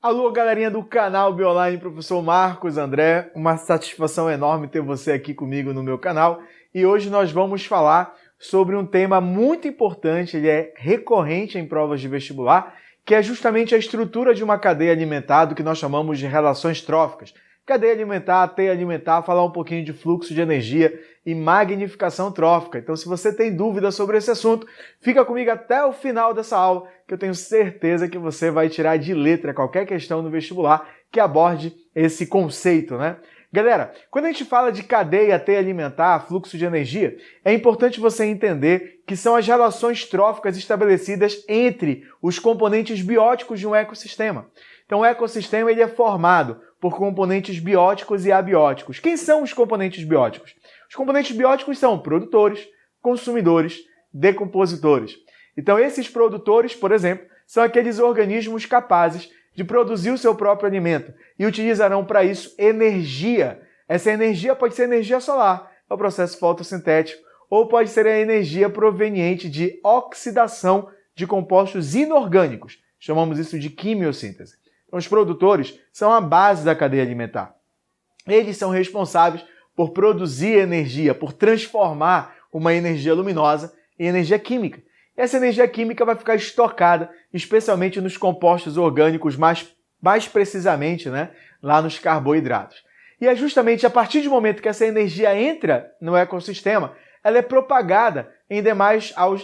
Alô, galerinha do canal Bionline, professor Marcos André. Uma satisfação enorme ter você aqui comigo no meu canal. E hoje nós vamos falar sobre um tema muito importante, ele é recorrente em provas de vestibular, que é justamente a estrutura de uma cadeia alimentar, do que nós chamamos de relações tróficas. Cadeia alimentar, teia alimentar, falar um pouquinho de fluxo de energia e magnificação trófica. Então, se você tem dúvida sobre esse assunto, fica comigo até o final dessa aula, que eu tenho certeza que você vai tirar de letra qualquer questão no vestibular que aborde esse conceito, né? Galera, quando a gente fala de cadeia, teia alimentar, fluxo de energia, é importante você entender que são as relações tróficas estabelecidas entre os componentes bióticos de um ecossistema. Então, o ecossistema ele é formado por componentes bióticos e abióticos. Quem são os componentes bióticos? Os componentes bióticos são produtores, consumidores, decompositores. Então, esses produtores, por exemplo, são aqueles organismos capazes de produzir o seu próprio alimento e utilizarão para isso energia. Essa energia pode ser energia solar, é o processo fotossintético, ou pode ser a energia proveniente de oxidação de compostos inorgânicos. Chamamos isso de quimiossíntese. Então, os produtores são a base da cadeia alimentar. Eles são responsáveis por produzir energia, por transformar uma energia luminosa em energia química. Essa energia química vai ficar estocada, especialmente nos compostos orgânicos, mais precisamente, né, lá nos carboidratos. E é justamente a partir do momento que essa energia entra no ecossistema, ela é propagada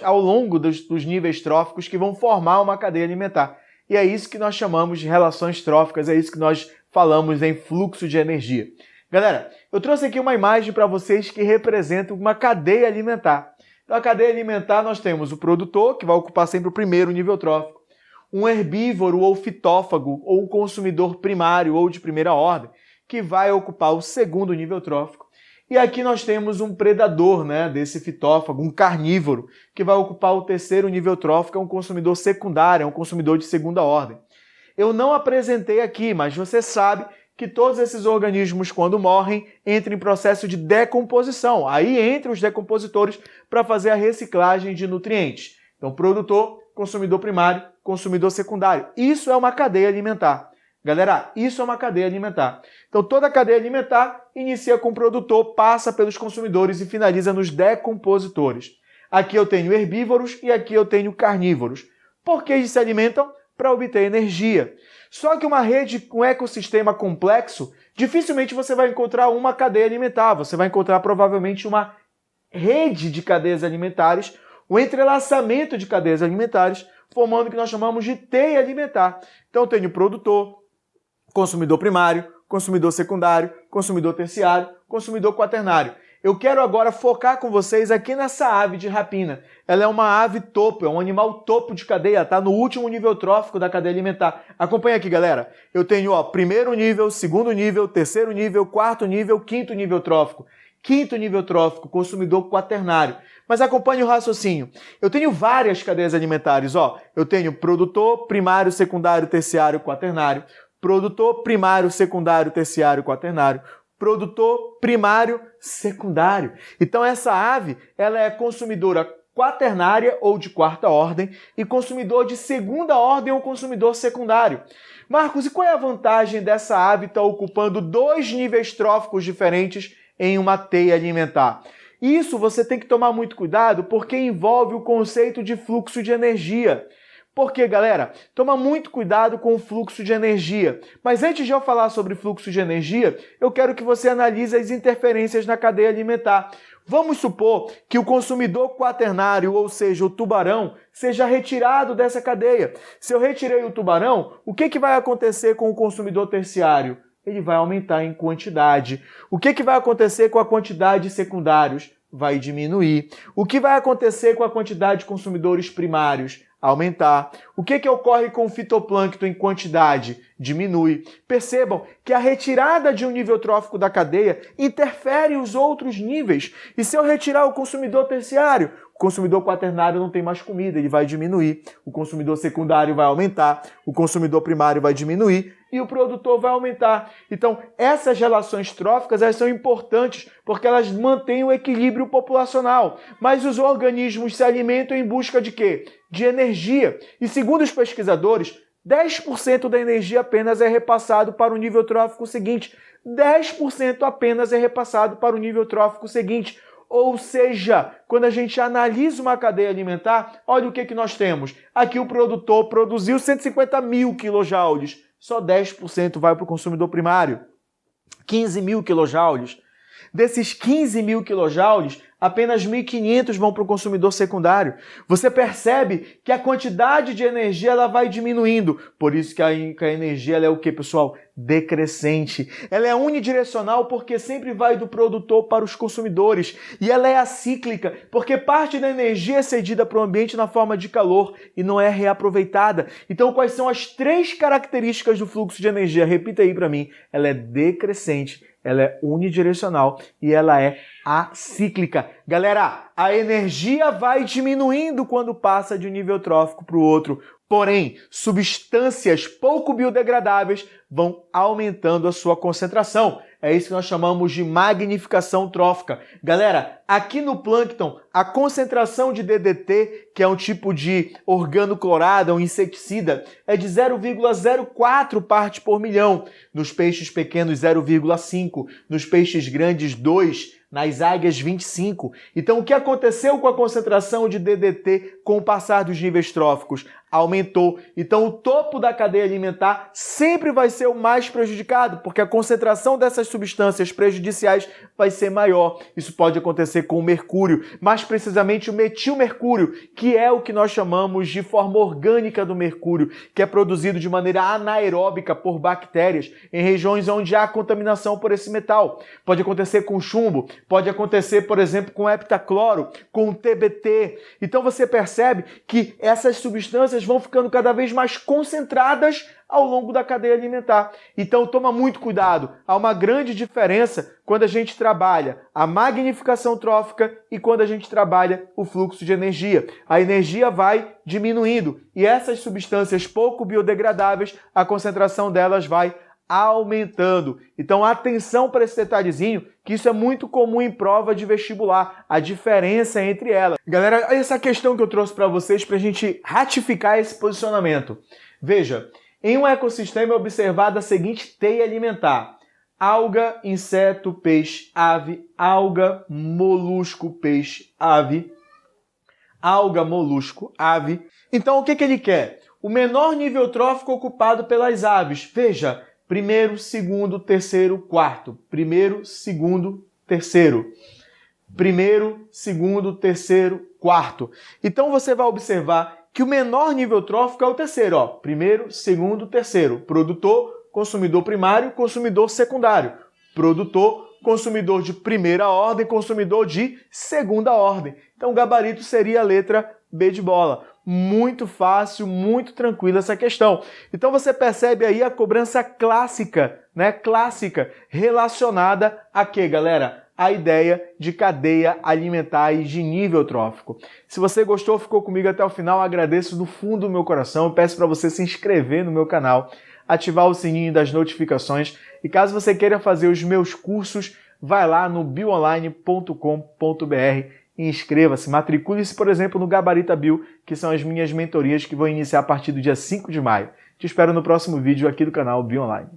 ao longo dos níveis tróficos que vão formar uma cadeia alimentar. E é isso que nós chamamos de relações tróficas, é isso que nós falamos em fluxo de energia. Galera, eu trouxe aqui uma imagem para vocês que representa uma cadeia alimentar. Então, a cadeia alimentar, nós temos o produtor, que vai ocupar sempre o primeiro nível trófico, um herbívoro ou fitófago, ou um consumidor primário ou de primeira ordem, que vai ocupar o segundo nível trófico. E aqui nós temos um predador, né, desse fitófago, um carnívoro, que vai ocupar o terceiro nível trófico, é um consumidor secundário, é um consumidor de segunda ordem. Eu não apresentei aqui, mas você sabe que todos esses organismos, quando morrem, entram em processo de decomposição. Aí entram os decompositores para fazer a reciclagem de nutrientes. Então, produtor, consumidor primário, consumidor secundário. Isso é uma cadeia alimentar. Galera, isso é uma cadeia alimentar. Então, toda a cadeia alimentar inicia com o produtor, passa pelos consumidores e finaliza nos decompositores. Aqui eu tenho herbívoros e aqui eu tenho carnívoros. Por que eles se alimentam? Para obter energia. Só que uma rede, um ecossistema complexo, dificilmente você vai encontrar uma cadeia alimentar. Você vai encontrar provavelmente uma rede de cadeias alimentares, um entrelaçamento de cadeias alimentares, formando o que nós chamamos de teia alimentar. Então eu tenho produtor, consumidor primário, consumidor secundário, consumidor terciário, consumidor quaternário. Eu quero agora focar com vocês aqui nessa ave de rapina. Ela é uma ave topo, é um animal topo de cadeia, está no último nível trófico da cadeia alimentar. Acompanha aqui, galera. Eu tenho primeiro nível, segundo nível, terceiro nível, quarto nível, quinto nível trófico. Quinto nível trófico, consumidor quaternário. Mas acompanhe o raciocínio. Eu tenho várias cadeias alimentares. Eu tenho produtor, primário, secundário, terciário, quaternário. Produtor, primário, secundário, terciário, quaternário. Produtor, primário, secundário. Então essa ave, ela é consumidora quaternária ou de quarta ordem e consumidor de segunda ordem ou consumidor secundário. Marcos, e qual é a vantagem dessa ave estar ocupando dois níveis tróficos diferentes em uma teia alimentar? Isso você tem que tomar muito cuidado porque envolve o conceito de fluxo de energia. Porque, galera, toma muito cuidado com o fluxo de energia. Mas antes de eu falar sobre fluxo de energia, eu quero que você analise as interferências na cadeia alimentar. Vamos supor que o consumidor quaternário, ou seja, o tubarão, seja retirado dessa cadeia. Se eu retirei o tubarão, o que vai acontecer com o consumidor terciário? Ele vai aumentar em quantidade. O que vai acontecer com a quantidade de secundários? Vai diminuir. O que vai acontecer com a quantidade de consumidores primários? Aumentar. O que ocorre com o fitoplâncton em quantidade? Diminui. Percebam que a retirada de um nível trófico da cadeia interfere os outros níveis. E se eu retirar o consumidor terciário, o consumidor quaternário não tem mais comida, ele vai diminuir. O consumidor secundário vai aumentar, o consumidor primário vai diminuir e o produtor vai aumentar. Então, essas relações tróficas elas são importantes porque elas mantêm o equilíbrio populacional. Mas os organismos se alimentam em busca de quê? De energia. E segundo os pesquisadores, 10% da energia apenas é repassado para o nível trófico seguinte. 10% apenas é repassado para o nível trófico seguinte. Ou seja, quando a gente analisa uma cadeia alimentar, olha o que nós temos. Aqui o produtor produziu 150 mil quilojoules, só 10% vai para o consumidor primário. 15 mil quilojoules. Desses 15 mil quilojoules, apenas 1.500 vão para o consumidor secundário. Você percebe que a quantidade de energia ela vai diminuindo. Por isso que a energia ela é o que, pessoal? Decrescente. Ela é unidirecional porque sempre vai do produtor para os consumidores. E ela é acíclica porque parte da energia é cedida para o ambiente na forma de calor e não é reaproveitada. Então, quais são as 3 características do fluxo de energia? Repita aí para mim. Ela é decrescente, ela é unidirecional e ela é acíclica. Galera, a energia vai diminuindo quando passa de um nível trófico para o outro. Porém, substâncias pouco biodegradáveis vão aumentando a sua concentração. É isso que nós chamamos de magnificação trófica. Galera, aqui no plâncton, a concentração de DDT, que é um tipo de organoclorado, um inseticida, é de 0,04 partes por milhão. Nos peixes pequenos, 0,5. Nos peixes grandes, 2. Nas águias, 25. Então, o que aconteceu com a concentração de DDT com o passar dos níveis tróficos? Aumentou. Então, o topo da cadeia alimentar sempre vai ser o mais prejudicado, porque a concentração dessas substâncias prejudiciais vai ser maior. Isso pode acontecer com o mercúrio, mais precisamente o metilmercúrio, que é o que nós chamamos de forma orgânica do mercúrio, que é produzido de maneira anaeróbica por bactérias em regiões onde há contaminação por esse metal. Pode acontecer com chumbo, pode acontecer, por exemplo, com heptacloro, com TBT. Então você percebe que essas substâncias vão ficando cada vez mais concentradas ao longo da cadeia alimentar. Então toma muito cuidado. Há uma grande diferença quando a gente trabalha a magnificação trófica e quando a gente trabalha o fluxo de energia. A energia vai diminuindo e essas substâncias pouco biodegradáveis, a concentração delas vai aumentando. Então, atenção para esse detalhezinho, que isso é muito comum em prova de vestibular, a diferença entre elas. Galera, essa questão que eu trouxe para vocês para a gente ratificar esse posicionamento. Veja, em um ecossistema é observada a seguinte teia alimentar: alga, inseto, peixe, ave, alga, molusco, peixe, ave, alga, molusco, ave. Então, o que ele quer? O menor nível trófico ocupado pelas aves. Veja, primeiro, segundo, terceiro, quarto. Primeiro, segundo, terceiro. Primeiro, segundo, terceiro, quarto. Então você vai observar que o menor nível trófico é o terceiro. Ó. Primeiro, segundo, terceiro. Produtor, consumidor primário, consumidor secundário. Produtor, consumidor de primeira ordem, consumidor de segunda ordem. Então o gabarito seria a letra B de bola. Muito fácil, muito tranquila essa questão. Então você percebe aí a cobrança clássica, né? Clássica, relacionada a quê, galera? A ideia de cadeia alimentar e de nível trófico. Se você gostou, ficou comigo até o final, agradeço do fundo do meu coração e peço para você se inscrever no meu canal, ativar o sininho das notificações e caso você queira fazer os meus cursos, vai lá no bioonline.com.br e inscreva-se, matricule-se, por exemplo, no Gabarita Bio, que são as minhas mentorias que vão iniciar a partir do dia 5 de maio. Te espero no próximo vídeo aqui do canal Bio Online.